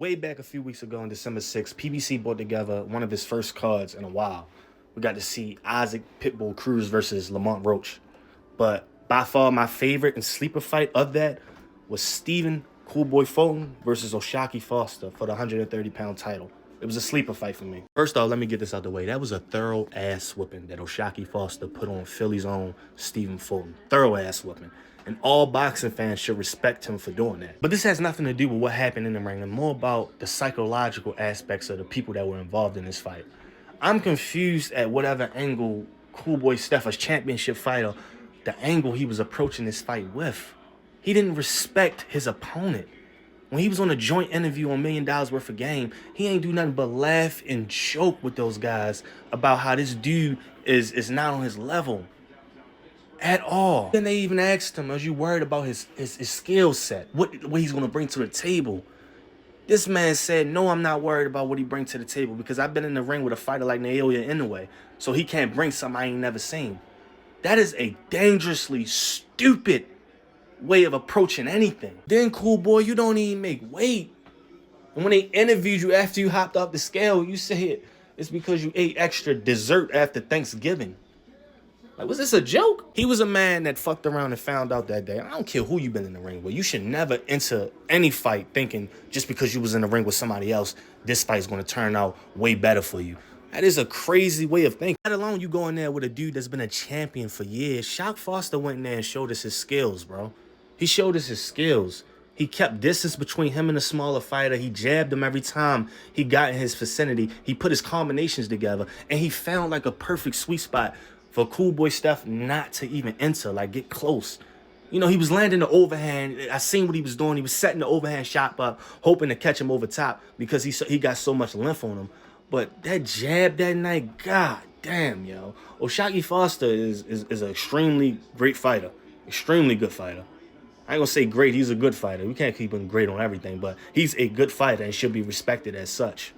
Way back a few weeks ago on December 6th, PBC brought together one of his first cards in a while. We got to see Isaac Pitbull Cruz versus Lamont Roach. But by far my favorite and sleeper fight of that was Stephen Coolboy Fulton versus Oshaquie Foster for the 130-pound title. It was a sleeper fight for me. First off, let me get this out the way. That was a thorough ass whooping that Oshaquie Foster put on Philly's own Stephen Fulton. Thorough ass whooping. And all boxing fans should respect him for doing that. But this has nothing to do with what happened in the ring and more about the psychological aspects of the people that were involved in this fight. I'm confused at whatever angle Coolboy Steph, a championship fighter, the angle he was approaching this fight with. He didn't respect his opponent. When he was on a joint interview on $1 Million Worth of Game, he ain't do nothing but laugh and joke with those guys about how this dude is not on his level at all. Then they even asked him, are you worried about his skill set? What he's going to bring to the table? This man said, no, I'm not worried about what he brings to the table because I've been in the ring with a fighter like Naoya Inoue, so he can't bring something I ain't never seen. That is a dangerously stupid way of approaching anything. Then, cool boy, you don't even make weight. And when they interviewed you after you hopped off the scale, you said it's because you ate extra dessert after Thanksgiving. Like, was this a joke? He was a man that fucked around and found out that day. I don't care who you've been in the ring with. You should never enter any fight thinking just because you was in the ring with somebody else, this fight's going to turn out way better for you. That is a crazy way of thinking. Let alone you go in there with a dude that's been a champion for years. Shock Foster went in there and showed us his skills, bro. He showed us his skills. He kept distance between him and the smaller fighter. He jabbed him every time he got in his vicinity. He put his combinations together, and he found like a perfect sweet spot for Coolboy Steph not to even enter, like get close. You know, he was landing the overhand. I seen what he was doing. He was setting the overhand shot up, hoping to catch him over top because he got so much length on him. But that jab that night, god damn, yo. Oshaquie Foster is an extremely great fighter. Extremely good fighter. I ain't gonna say great, he's a good fighter. We can't keep him great on everything, but he's a good fighter and should be respected as such.